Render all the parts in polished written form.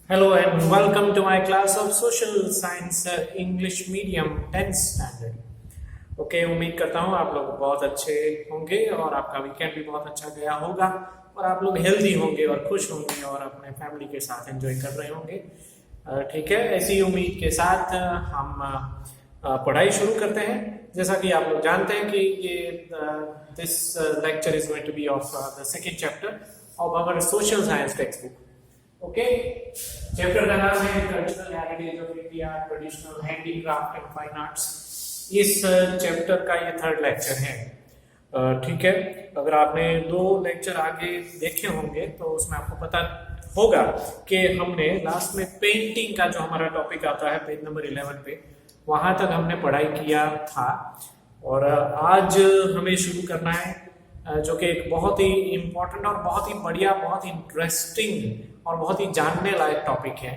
Hello and welcome to my class of Social Science English Medium 10th Standard. Okay उम्मीद करता हूँ आप लोग बहुत अच्छे होंगे और आपका वीकेंड भी बहुत अच्छा गया होगा और आप लोग हेल्दी होंगे और खुश होंगे और अपने फैमिली के साथ एंजॉय कर रहे होंगे। ठीक है, ऐसी उम्मीद के साथ हम पढ़ाई शुरू करते हैं। जैसा कि आप लोग जानते हैं कि ये this lecture is going to be of the second chapter of our social science text book. Okay, chapter का नाम है cultural heritage of India, traditional handicraft and fine arts. इस चैप्टर का ये थर्ड लेक्चर है। ठीक है, अगर आपने 2 लेक्चर आगे देखे होंगे तो उसमें आपको पता होगा कि हमने लास्ट में पेंटिंग का जो हमारा टॉपिक आता है पेज नंबर 11 पे, वहां तक हमने पढ़ाई किया था और आज हमें शुरू करना है जो कि एक बहुत ही इम्पोर्टेंट और बहुत ही बढ़िया, बहुत ही इंटरेस्टिंग और बहुत ही जानने लायक टॉपिक है।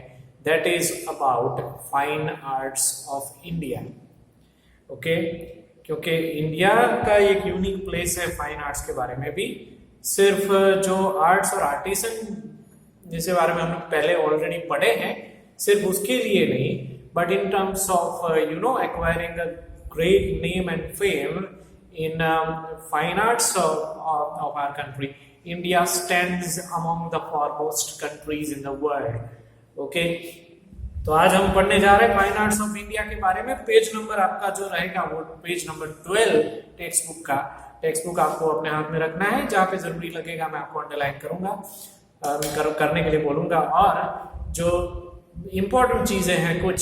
That is about fine arts of India. Okay, क्योंकि इंडिया का एक यूनिक प्लेस है फाइन आर्ट्स के बारे में भी। सिर्फ जो आर्ट्स और आर्टिसन जिसके बारे में हमने पहले ऑलरेडी पढ़े हैं, सिर्फ उसके लिए नहीं, but in terms of acquiring a great name and fame in fine arts of our country, India stands among the foremost countries in the world. Okay, तो आज हम पढ़ने जा रहे हैं फाइन आर्ट्स ऑफ इंडिया के बारे में। पेज नंबर आपका जो रहेगा वो पेज नंबर 12 टेक्स्ट बुक का। टेक्स्ट बुक आपको अपने हाथ में रखना है, जहाँ पे जरूरी लगेगा मैं आपको अंडरलाइन करूंगा, करने के लिए बोलूंगा। और जो इम्पोर्टेंट चीजें हैं कुछ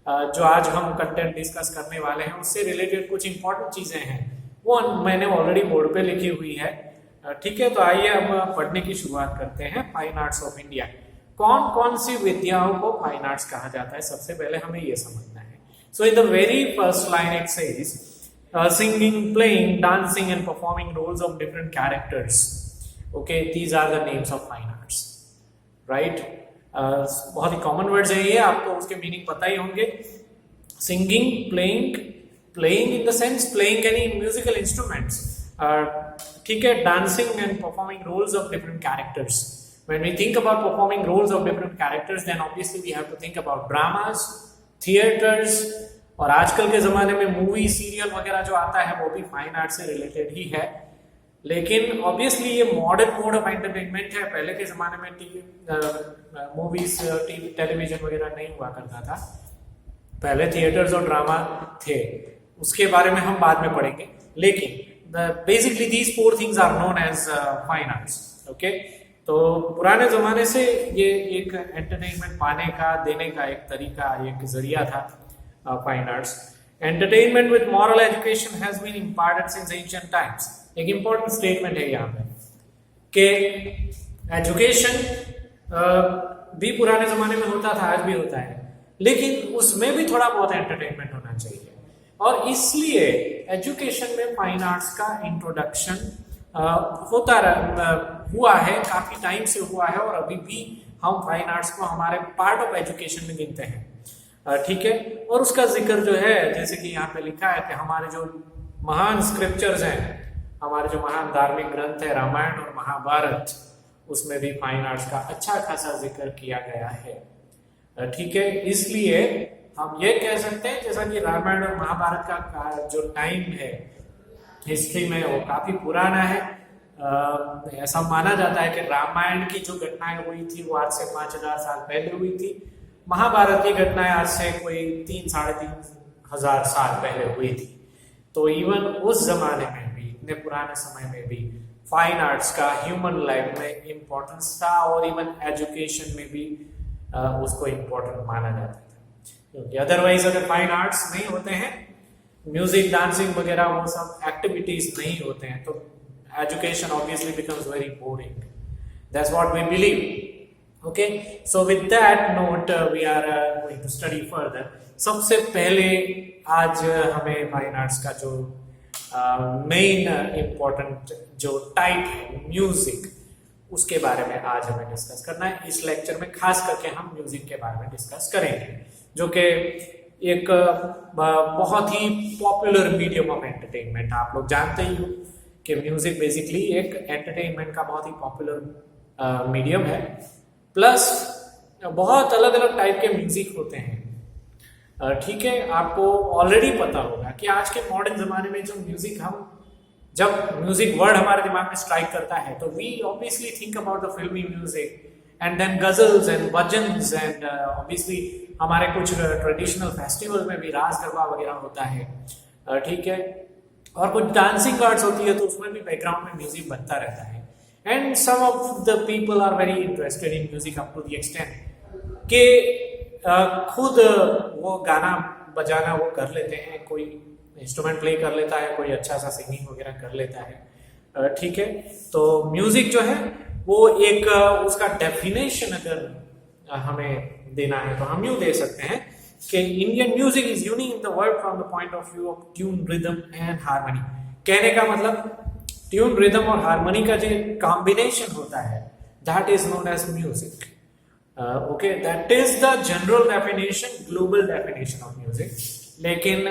जो आज हम कंटेंट डिस्कस करने वाले हैं उससे रिलेटेड कुछ इंपॉर्टेंट चीजें हैं, वो मैंने ऑलरेडी बोर्ड पे लिखी हुई है। ठीक है, तो आइए अब पढ़ने की शुरुआत करते हैं। फाइन आर्ट्स ऑफ इंडिया, कौन कौन सी विद्याओं को फाइन आर्ट्स कहा जाता है, सबसे पहले हमें ये समझना है। So in the very first line it says singing, playing, dancing and performing roles of different characters. Okay, these are the names of fine arts, right. बहुत ही कॉमन वर्ड्स है ये, आपको उसके मीनिंग पता ही होंगे। Singing, playing in the sense playing any musical instruments, ठीक है, dancing and performing roles of different characters. When we think about performing roles of different characters, then obviously we have to think about dramas, theaters, और आजकल के जमाने में movie, serial वगैरह जो आता है वो भी फाइन आर्ट से रिलेटेड ही है। लेकिन ऑब्वियसली ये मॉडर्न मोड ऑफ एंटरटेनमेंट है। पहले के जमाने में मूवीज, टेलीविजन वगैरह नहीं हुआ करता था, पहले थिएटर्स और ड्रामा थे, उसके बारे में हम बाद में पढ़ेंगे। लेकिन basically these 4 things are known as fine arts. Okay, तो पुराने जमाने से ये एक एंटरटेनमेंट पाने का, देने का एक तरीका, एक जरिया था fine arts. Entertainment with moral education has been imparted since ancient times. एक इंपॉर्टेंट स्टेटमेंट है यहाँ पे कि एजुकेशन भी पुराने जमाने में होता था, आज भी होता है, लेकिन उसमें भी थोड़ा बहुत एंटरटेनमेंट होना चाहिए। और इसलिए एजुकेशन में फाइन आर्ट्स का इंट्रोडक्शन हुआ है, काफी टाइम से हुआ है, और अभी भी हम फाइन आर्ट्स को हमारे पार्ट ऑफ एजुकेशन में गिनते हैं। ठीक है, और उसका जिक्र जो है, जैसे कि यहाँ पे लिखा है कि हमारे जो महान स्क्रिप्चर्स हैं, हमारे जो महान धार्मिक ग्रंथ है रामायण और महाभारत, उसमें भी फाइन आर्ट्स का अच्छा खासा जिक्र किया गया है। ठीक है, इसलिए हम ये कह सकते हैं जैसा कि रामायण और महाभारत का जो टाइम है हिस्ट्री में वो काफी पुराना है। ऐसा माना जाता है कि रामायण की जो घटनाएं हुई थी वो आज से 5000 साल पहले हुई थी। महाभारत की घटनाएं आज से कोई 3-3.5 हजार साल पहले हुई थी। तो इवन उस जमाने में भी, इतने पुराने समय में भी, फाइन आर्ट्स का ह्यूमन लाइफ में इम्पोर्टेंस था और इवन एजुकेशन में भी उसको इम्पोर्टेंट माना जाता था। क्योंकि अदरवाइज अगर फाइन आर्ट्स नहीं होते हैं, म्यूजिक, डांसिंग वगैरह वो सब एक्टिविटीज नहीं होते हैं, तो education obviously becomes very boring. That's what we believe. Okay, so with that note we are going to study further. सबसे पहले आज हमें फाइन आर्ट्स का जो मेन इम्पोर्टेंट जो टाइप है म्यूजिक, उसके बारे में आज हमें डिस्कस करना है। इस लेक्चर में खास करके हम म्यूजिक के बारे में डिस्कस करेंगे, जो कि एक बहुत ही पॉपुलर मीडियम ऑफ एंटरटेनमेंट। आप लोग जानते ही हो कि म्यूजिक बेसिकली एक एंटरटेनमेंट का बहुत ही पॉपुलर मीडियम है। प्लस बहुत अलग अलग टाइप के म्यूजिक होते हैं। ठीक है, आपको ऑलरेडी पता होगा कि आज के मॉडर्न जमाने में जो म्यूजिक जब म्यूजिक वर्ड हमारे दिमाग में स्ट्राइक करता है तो we obviously think about the filmi music and then ghazals and bhajans and obviously हमारे कुछ ट्रेडिशनल फेस्टिवल में भी रास गरबा वगैरह होता है। ठीक है, और कुछ डांसिंग आर्ट्स होती है तो उसमें भी बैकग्राउंड में म्यूजिक बनता रहता है। And some of the people are very interested in music up to the extent कि खुद वो गाना बजाना वो कर लेते हैं, कोई इंस्ट्रूमेंट प्ले कर लेता है, कोई अच्छा सा सिंगिंग वगैरह कर लेता है। ठीक है, तो म्यूजिक जो है वो एक उसका डेफिनेशन अगर हमें देना है तो हम यूं दे सकते हैं कि Indian music is unique in the world from the point of view of tune, rhythm and harmony. कहने का मतलब ट्यून, रिदम और हार्मनी का जो कॉम्बिनेशन होता है that is known as music. Okay, that is the general definition, global definition of music. लेकिन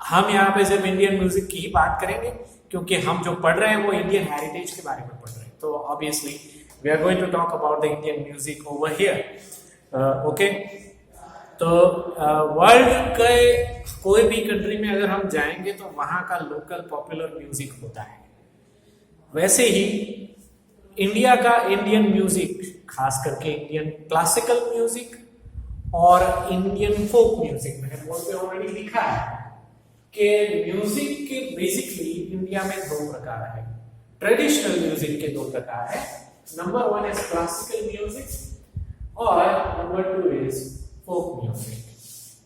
हम यहाँ पे सिर्फ इंडियन म्यूजिक की ही बात करेंगे क्योंकि हम जो पढ़ रहे हैं वो इंडियन हेरिटेज के बारे में पढ़ रहे हैं, तो obviously we are going to talk about the Indian music over here. Okay, तो वर्ल्ड के कोई भी कंट्री में अगर हम जाएंगे तो वहां का लोकल पॉपुलर म्यूजिक होता है। वैसे ही इंडिया का इंडियन म्यूजिक, खास करके इंडियन क्लासिकल म्यूजिक और इंडियन फोक म्यूजिक, मैंने बोर्ड पे ऑलरेडी लिखा है कि म्यूजिक के बेसिकली इंडिया में दो प्रकार है। ट्रेडिशनल म्यूजिक के दो प्रकार है, नंबर 1 इज क्लासिकल म्यूजिक और नंबर 2 इज फोक म्यूजिक।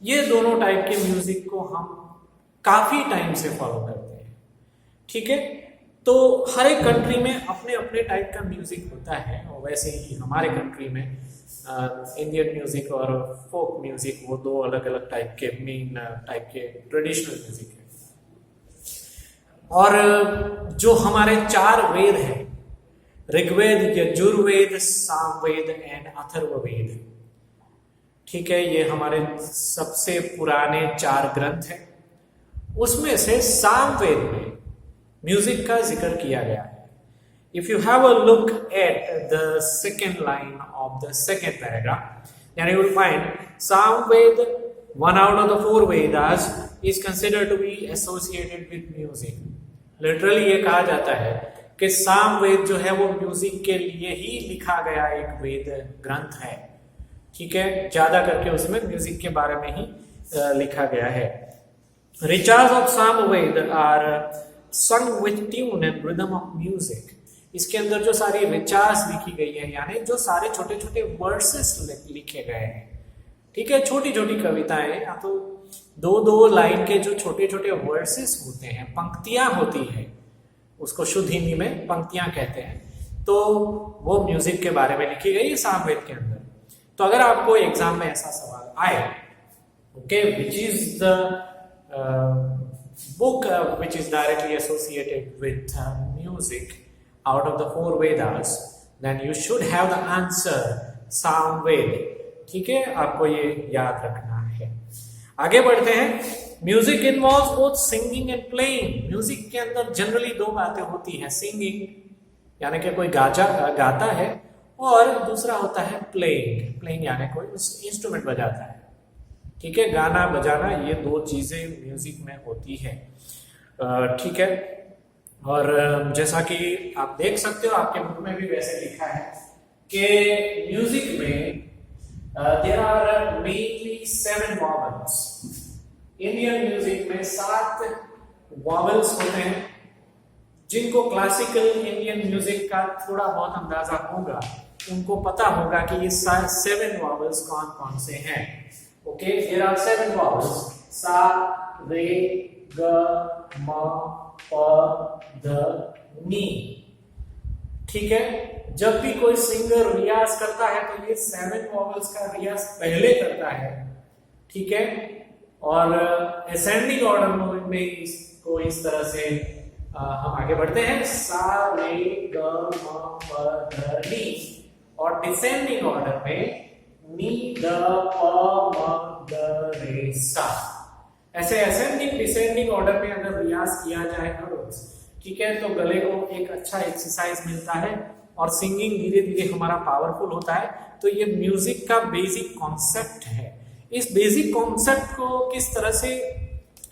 ये दोनों टाइप के म्यूजिक को हम काफी टाइम से फॉलो करते हैं। ठीक है, तो हर एक कंट्री में अपने अपने टाइप का म्यूजिक होता है और वैसे ही हमारे कंट्री में इंडियन म्यूजिक और फोक म्यूजिक वो दो अलग अलग टाइप के मेन टाइप के ट्रेडिशनल म्यूजिक है। और जो हमारे 4 वेद हैं, ऋग्वेद, यजुर्वेद, सामवेद एंड अथर्ववेद, ठीक है, ये हमारे सबसे पुराने 4 ग्रंथ हैं। उसमें से सामवेद में म्यूजिक का जिक्र किया गया है। If you have a look at the second line of the second paragraph, then you will find Samved, one out of the 4 Vedas, is considered to be associated with music. Literally ये कहा जाता है कि सामवेद जो है वो music के लिए ही लिखा गया एक वेद ग्रंथ है। ठीक है, ज्यादा करके उसमें म्यूजिक के बारे में ही लिखा गया है। Richa's of Samved are sung with tune and rhythm of music. इसके अंदर जो सारी रिचास लिखी गई है, यानी जो सारे छोटे छोटे वर्सेस लिखे गए हैं, ठीक है, छोटी छोटी कविताएं या तो 2-2 लाइन के जो छोटे छोटे वर्सेस होते हैं, पंक्तियां होती है, उसको शुद्ध हिंदी में पंक्तियां कहते हैं, तो वो म्यूजिक के बारे में लिखी गई है सामवेद के अंदर। तो अगर आपको एग्जाम में ऐसा सवाल आए, okay, which is the book which is directly associated with music out of the 4 Vedas, then you should have the answer Samved। ठीक है, आपको ये याद रखना है। आगे बढ़ते हैं। Music involves both singing and playing. Music के अंदर जनरली 2 बातें होती हैं, सिंगिंग यानी कि कोई गाता है, और दूसरा होता है प्लेइंग। प्लेइंग यानी कोई इंस्ट्रूमेंट बजाता है। ठीक है, गाना बजाना, ये 2 चीजें म्यूजिक में होती है। ठीक है, और जैसा कि आप देख सकते हो, आपके बुक में भी वैसे लिखा है कि म्यूजिक में there are mainly 7 vowels. Indian music में 7 वॉवल्स होते हैं, जिनको क्लासिकल इंडियन म्यूजिक का थोड़ा बहुत अंदाजा होगा, उनको पता होगा कि ये 7 वॉवल्स कौन कौन से हैं। Okay, there are 7 vowels: sa, re, ga, ma, pa, da, ni। ठीक है, जब भी कोई सिंगर रियाज करता है तो ये 7 वॉवल्स का रियाज पहले करता है। ठीक है, और असेंडिंग ऑर्डर में इसको इस तरह से हम आगे बढ़ते हैं, सा, रे, ग, म, प, ध, नी, और डिसेंडिंग ऑर्डर में नी, द, प, म, द, रे, सा। ऐसे असेंडिंग डिसेंडिंग ऑर्डर में अगर रियाज किया जाए हर रोज, ठीक है, तो गले को एक अच्छा एक्सरसाइज मिलता है और सिंगिंग धीरे धीरे हमारा पावरफुल होता है। तो ये म्यूजिक का बेसिक कॉन्सेप्ट है। इस बेसिक कॉन्सेप्ट को किस तरह से,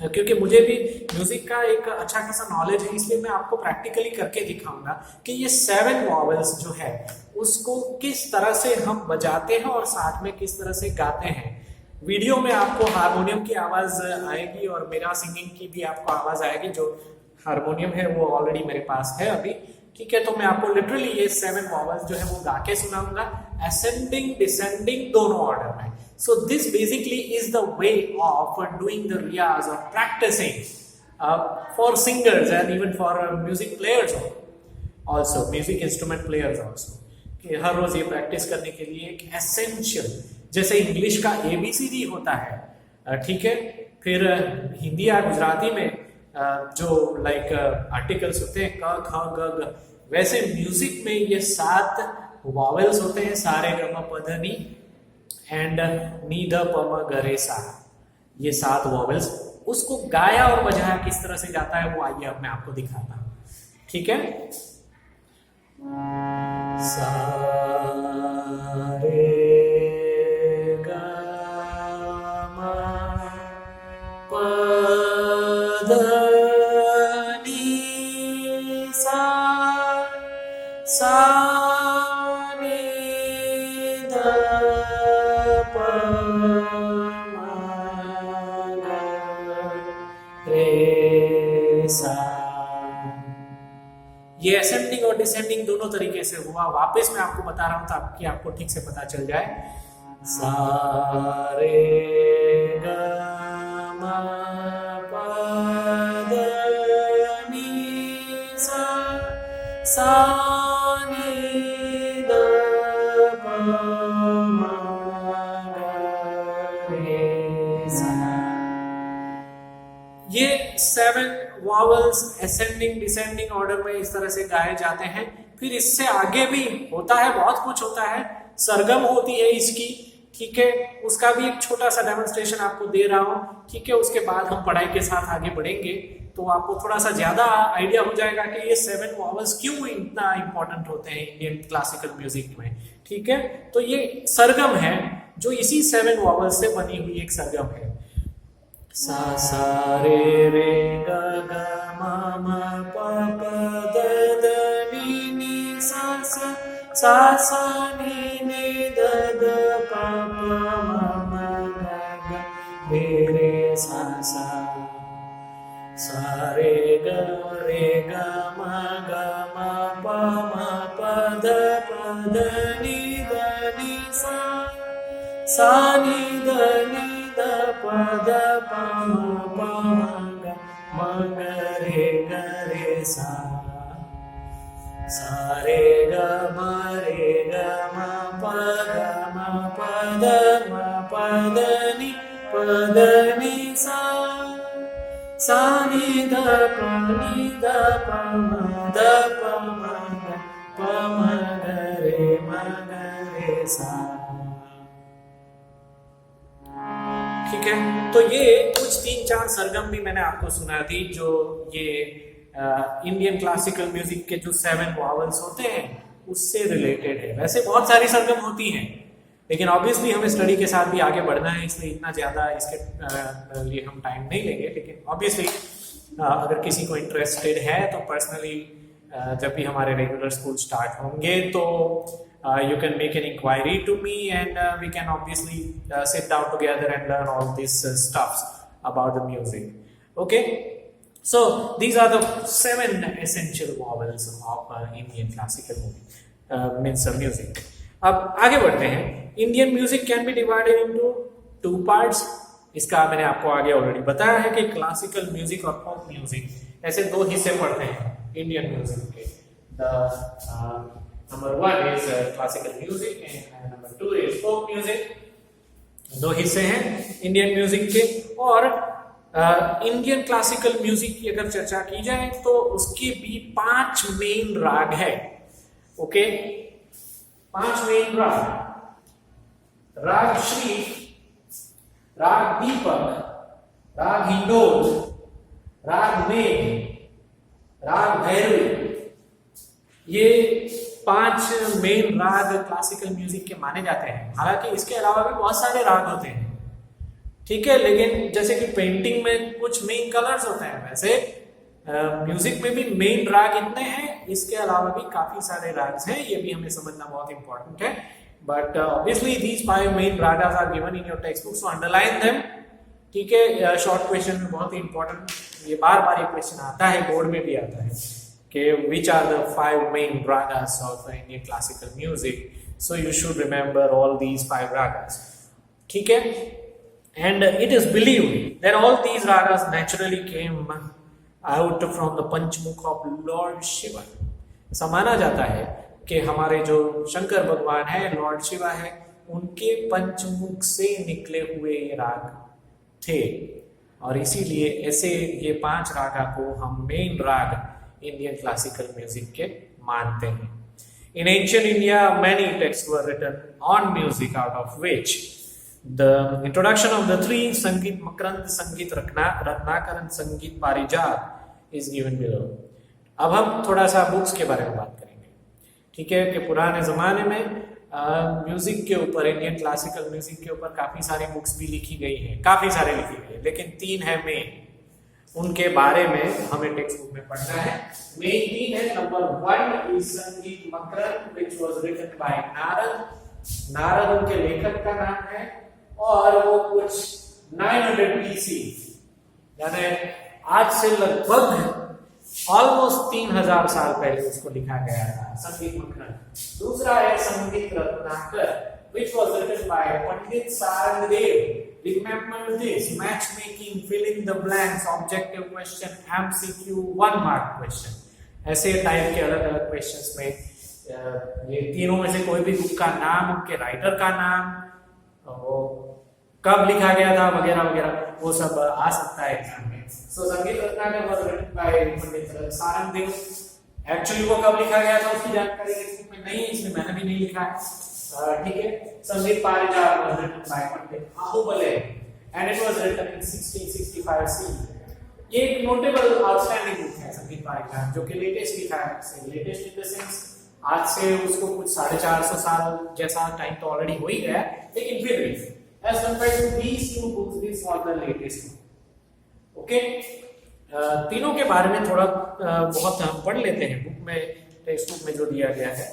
क्योंकि मुझे भी म्यूजिक का एक अच्छा खासा नॉलेज है, इसलिए मैं आपको प्रैक्टिकली करके दिखाऊंगा कि ये 7 वॉवेल्स जो है उसको किस तरह से हम बजाते हैं और साथ में किस तरह से गाते हैं। वीडियो में आपको हारमोनियम की आवाज आएगी और मेरा सिंगिंग की भी आपको आवाज आएगी। जो हारमोनियम है वो ऑलरेडी मेरे पास है अभी, ठीक है। तो मैं आपको लिटरली ये 7 वॉवेल्स जो है वो गा के सुनाऊंगा, असेंडिंग डिसेंडिंग दोनों ऑर्डर में। So this basically is the way of doing the riyaz or practicing for singers and even for music players also, music instrument players also, कि हर रोज ये प्रैक्टिस करने के लिए एक एसेंशियल, जैसे इंग्लिश का ABCD होता है, ठीक है। फिर हिंदी या गुजराती में जो लाइक आर्टिकल्स होते हैं क ख ग घ, वैसे म्यूजिक में ये 7 वॉवेल्स होते हैं, सारे ग म प ध नि एंड नी ध प म ग रे सा। ये 7 वॉवेल्स, उसको गाया और बजाया किस तरह से जाता है वो आइए अब मैं आपको दिखाता हूं, ठीक है। सा रे ग म प ध नि सा, सा ये असेंडिंग और डिसेंडिंग दोनों तरीके से हुआ। वापस मैं आपको बता रहा हूं ताकि आपको ठीक से पता चल जाए। सा रे ग म प ध नि सा, सा नि ध प म ग रे सा। ये 7 वॉवेल्स असेंडिंग डिसेंडिंग ऑर्डर में इस तरह से गाए जाते हैं। फिर इससे आगे भी होता है, बहुत कुछ होता है। सरगम होती है इसकी, ठीक है, उसका भी एक छोटा सा डेमोन्स्ट्रेशन आपको दे रहा हूं, ठीक है। उसके बाद हम पढ़ाई के साथ आगे बढ़ेंगे तो आपको थोड़ा सा ज्यादा आइडिया हो जाएगा कि ये 7 वॉवेल्स क्यों इतना इंपॉर्टेंट होते हैं इंडियन क्लासिकल म्यूजिक में, ठीक है। तो ये सरगम है जो इसी 7 वॉवेल्स से बनी हुई एक सरगम है। सा सा रे रे ग ग म म प प ध ध नि नि सा सा, सा सा नि नि ध ध प प म म ग ग रे रे सा सा, सा रे ग म ग म प म प ध नि सा, सा नि ध नि ध प ध प म प म ग रे सा, सा रे ग म प ग म प ध नि सा, सा नि ध प म ध प म ग रे सा, ठीक है। तो ये कुछ 3-4 सरगम भी मैंने आपको सुना दी जो ये इंडियन क्लासिकल म्यूजिक के जो 7 वॉवेल्स होते हैं उससे रिलेटेड है। वैसे बहुत सारी सरगम होती हैं, लेकिन ऑब्वियसली हमें स्टडी के साथ भी आगे बढ़ना है, इसलिए इतना ज्यादा इसके लिए हम टाइम नहीं लेंगे। लेकिन ऑब्वियसली अगर किसी को इंटरेस्टेड है तो पर्सनली जब भी हमारे रेगुलर स्कूल स्टार्ट होंगे तो you can make an inquiry to me and we can obviously sit down together and learn all these stuffs about the music. Okay, so these are the 7 essential vowels of Indian classical music. अब आगे बढ़ते हैं। Indian music can be divided into 2 parts. इसका मैंने आपको आगे already बताया है कि क्लासिकल म्यूजिक और पॉप म्यूजिक ऐसे 2 हिस्से पढ़ते हैं इंडियन म्यूजिक के। Number 1 is classical music and number 2 is folk music. 2 हिस्से हैं इंडियन म्यूजिक के। और इंडियन क्लासिकल म्यूजिक की अगर चर्चा की जाए तो उसके भी 5 मेन राग है। ओके, 5 मेन राग: राग श्री, राग दीपक, राग हिंडोल, राग मेघ, राग भैरवी। ये 5 मेन राग क्लासिकल म्यूजिक के माने जाते हैं। हालांकि इसके अलावा भी बहुत सारे राग होते हैं, ठीक है, लेकिन जैसे कि पेंटिंग में कुछ मेन कलर्स होते हैं, वैसे म्यूजिक में भी मेन राग इतने हैं, इसके अलावा भी काफी सारे राग्स हैं, ये भी हमें समझना बहुत इंपॉर्टेंट है। But obviously these 5 main ragas are given in your textbook, so underline them, ठीक है। शॉर्ट क्वेश्चन में बहुत ही इंपॉर्टेंट, ये बार बार ये क्वेश्चन आता है, बोर्ड में भी आता है कि which are the 5 main ragas of Indian classical music, so you should remember all these 5 ragas, ठीक है। And it is believed that all these ragas naturally came out from the Panchmukh of Lord Shiva. ऐसा माना जाता है कि हमारे जो शंकर भगवान है, लॉर्ड शिवा है, उनके पंचमुख से निकले हुए ये राग थे, और इसीलिए ऐसे ये 5 रागा को हम मेन राग इंडियन क्लासिकल म्यूजिक के मानते हैं। In ancient India, many texts were written on music, out of which the introduction of the 3 Sangeet Makrand, Sangeet Ratnakar and Sangeet Parijat is given below. अब हम थोड़ा सा बुक्स के बारे में बात करेंगे, ठीक है, कि पुराने जमाने में म्यूजिक के ऊपर, इंडियन क्लासिकल म्यूजिक के ऊपर काफी सारी बुक्स भी लिखी गई हैं, काफी सारे लिखी गई है, लेकिन 3 है मेन, उनके बारे में हमें टेक्स्ट बुक में पढ़ना है। मेन 3 है। नंबर 1 इज संगीत मकरंद, which was written by Narad उनके लेखक का नाम है, और वो कुछ 900 BC, यानी आज से लगभग ऑलमोस्ट 3000 साल पहले उसको लिखा गया था, संगीत मकरंद। दूसरा है Sangeet Ratnakar, which was written by Pandit Sarangdev. Remember this: matchmaking, filling the blanks, objective question, MCQ, 1 mark question, ऐसे टाइप के अलग अलग क्वेश्चंस में ये तीनों में से कोई भी बुक का नाम, उनके राइटर का नाम, वो कब लिखा गया था, वगैरह वगैरह, वो सब आ सकता है एग्जाम में। So Sangeet Ratnakar was written by Pandit Sarangdev. Actually वो कब लिखा गया था उसकी जानकारी टेक्स्ट में नहीं है, इसलिए मैंने भी नहीं लिखा है, ठीक है। Sangeet Parijat was written by Pandit Ahobala and it was written in 1665 C. ये एक नोटेबल आउटस्टैंडिंग बुक है संगीत पारिजात, जो कि लेटेस्ट लिखा है। लेटेस्ट इन द सेंस आज से उसको कुछ 450 साल जैसा टाइम तो ऑलरेडी हो ही गया, लेकिन फिर भी as compared to these 2 books, this was the latest one. Okay, तीनों के बारे में थोड़ा बहुत हम पढ़ लेते हैं बुक में, टेक्स्ट बुक में जो दिया गया है,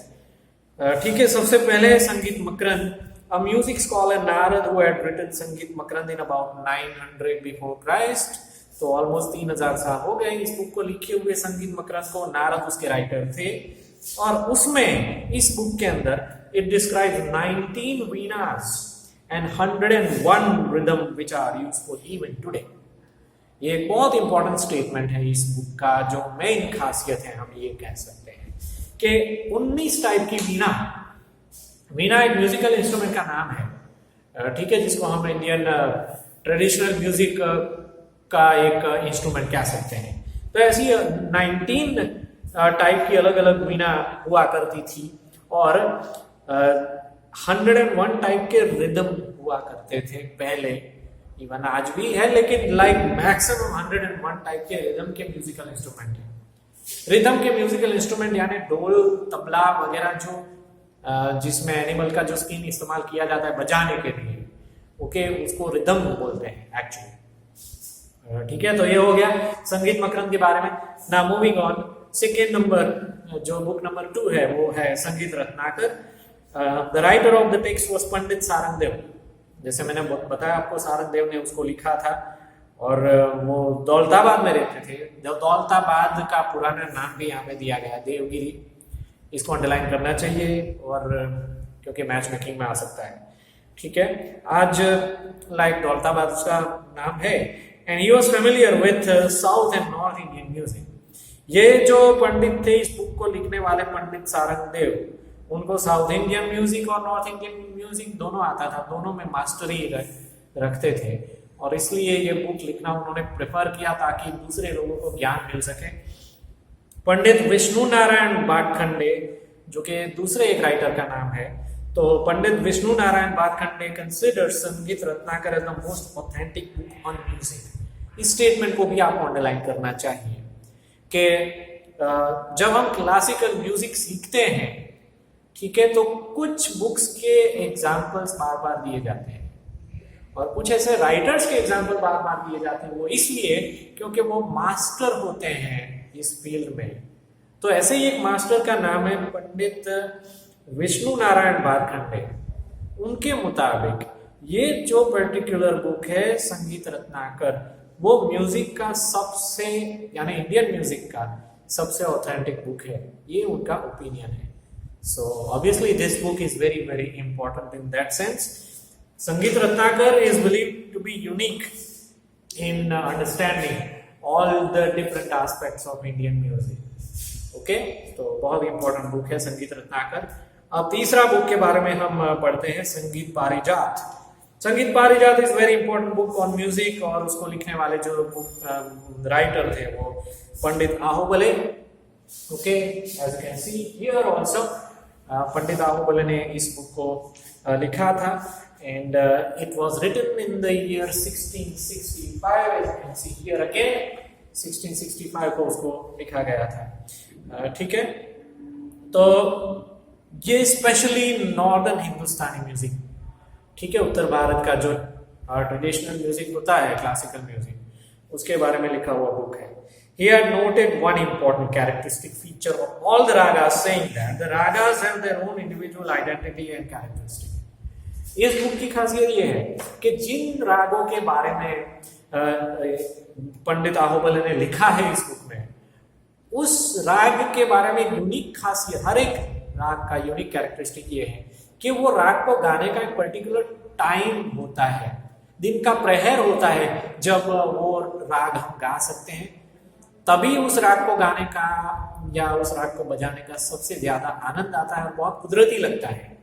ठीक है। सबसे पहले संगीत मकरंद, a music scholar Narad who had written संगीत मकरंद in about 900 before Christ, तो ऑलमोस्ट 3000 साल हो गए इस बुक को लिखे हुए। संगीत मकरंद को नारद उसके राइटर थे, और उसमें इस बुक के अंदर it describes 19 वीणास and 101 rhythm which are useful even today. ये एक बहुत इंपॉर्टेंट स्टेटमेंट है इस बुक का, जो मेन खासियत है हम ये कह सकते हैं कि 19 टाइप की वीणा, वीणा एक म्यूजिकल इंस्ट्रूमेंट का नाम है, ठीक है, जिसको हम इंडियन ट्रेडिशनल म्यूजिक का एक इंस्ट्रूमेंट कह सकते हैं। तो ऐसी 19 टाइप की अलग अलग वीणा हुआ करती थी, और 101 टाइप के रिदम हुआ करते थे पहले, इवन आज भी है, लेकिन लाइक मैक्सिमम 101 टाइप के रिदम के म्यूजिकल इंस्ट्रूमेंट है। रिदम के म्यूजिकल इंस्ट्रूमेंट यानी ढोल, तबला वगैरह, जो जिसमें एनिमल का जो स्किन इस्तेमाल किया जाता है बजाने के लिए, ओके, उसको रिदम बोलते हैं एक्चुअली, ठीक है। तो ये हो गया संगीत मकरंद के बारे में। ना मूविंग ऑन, सेकेंड नंबर जो बुक नंबर 2 है वो है Sangeet Ratnakar. The writer of the text was Pandit Sarangdev. जैसे मैंने बताया आपको, सारंगदेव ने उसको लिखा था, और वो दौलताबाद में रहते थे। जो दौलताबाद का पुराना नाम भी यहाँ पे दिया गया है, देवगिरी, इसको अंडरलाइन करना चाहिए, और क्योंकि मैच मेकिंग में आ सकता है, ठीक है। आज लाइक दौलताबाद उसका नाम है, and he was familiar with south and north Indian music. ये जो पंडित थे, इस बुक को लिखने वाले पंडित सारंगदेव, उनको साउथ इंडियन म्यूजिक और नॉर्थ इंडियन म्यूजिक दोनों आता था, दोनों में मास्टरी रखते थे, और इसलिए ये बुक लिखना उन्होंने प्रेफर किया ताकि दूसरे लोगों को ज्ञान मिल सके। पंडित विष्णु नारायण बादखंडे, जो कि दूसरे एक राइटर का नाम है, तो Pandit Vishnu Narayan Bhatkhande consider Sangeet Ratnakar as the most authentic book on music. इस स्टेटमेंट को भी आपको अंडरलाइन करना चाहिए कि जब हम क्लासिकल म्यूजिक सीखते हैं ठीक है, तो कुछ बुक्स के एग्जाम्पल्स बार बार दिए जाते हैं और कुछ ऐसे राइटर्स के एग्जाम्पल बार बार दिए जाते हैं, वो इसलिए क्योंकि वो मास्टर होते हैं इस फील्ड में। तो ऐसे ही एक मास्टर का नाम है पंडित विष्णु नारायण भातखंडे। उनके मुताबिक ये जो पर्टिकुलर बुक है संगीत रत्नाकर, वो म्यूजिक का सबसे, यानी इंडियन म्यूजिक का सबसे ऑथेंटिक बुक है, ये उनका ओपिनियन है। So obviously this book is very very important in that sense. Sangeet Ratnakar is believed to be unique in understanding all the different aspects of Indian music. Okay, तो बहुत important book है संगीत रत्नाकर। अब तीसरा book के बारे में हम पढ़ते हैं, संगीत Parijat. Sangeet Parijat is very important book on music, और उसको लिखने वाले जो बुक राइटर थे वो Pandit Ahobala. Okay, as you can see here also Pandit Ahobala ने इस बुक को लिखा था, and it was written in the year 1665, as you can see here again 1665 को उसको लिखा गया था। ठीक है, तो ये स्पेशली नॉर्दर्न हिंदुस्तानी म्यूजिक, ठीक है, उत्तर भारत का जो ट्रेडिशनल म्यूजिक होता है, क्लासिकल म्यूजिक, उसके बारे में लिखा हुआ बुक है। He had noted one important characteristic feature of all the ragas, saying that the ragas have their own individual identity and characteristic. इस बुक की खासियत ये है कि जिन रागों के बारे में पंडित आहुबले ने लिखा है इस बुक में, उस राग के बारे में यूनिक खासियत, हर एक राग का यूनिक कैरेक्टरिस्टिक ये है कि वो राग को गाने का एक पर्टिकुलर टाइम होता है, दिन का प्रहर होता है जब वो राग हम गा सकते हैं, तभी उस राग को गाने का या उस राग को बजाने का सबसे ज्यादा आनंद आता है और बहुत कुदरती लगता है।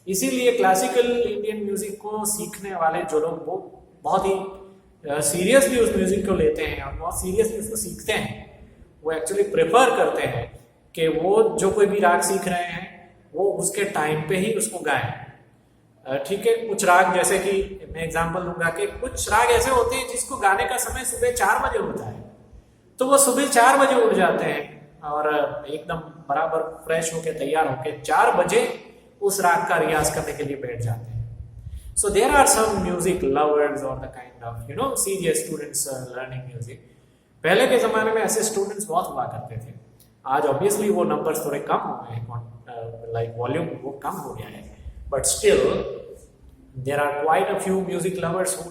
इसीलिए क्लासिकल इंडियन म्यूजिक को सीखने वाले जो लोग वो बहुत ही सीरियसली उस म्यूजिक को लेते हैं और बहुत सीरियसली उसको सीखते हैं, वो एक्चुअली प्रेफर करते हैं कि वो जो कोई भी राग सीख रहे हैं वो उसके टाइम पे ही उसको गाएं। ठीक है, कुछ राग जैसे कि मैं एग्जांपल लूंगा कि कुछ राग ऐसे होते हैं जिसको गाने का समय सुबह 4 बजे होता है, तो वो सुबह 4 बजे उठ जाते हैं और एकदम बराबर फ्रेश होके तैयार होके 4 बजे उस राग का रियाज करने के लिए बैठ जाते हैं। So there are some music lovers और the kind of serious students learning music. पहले के जमाने में ऐसे स्टूडेंट्स बहुत हुआ करते थे, आज ऑब्वियसली वो नंबर्स थोड़े कम हो गए हैं, लाइक वॉल्यूम वो कम हो गया है, but still there are quite a few music lovers who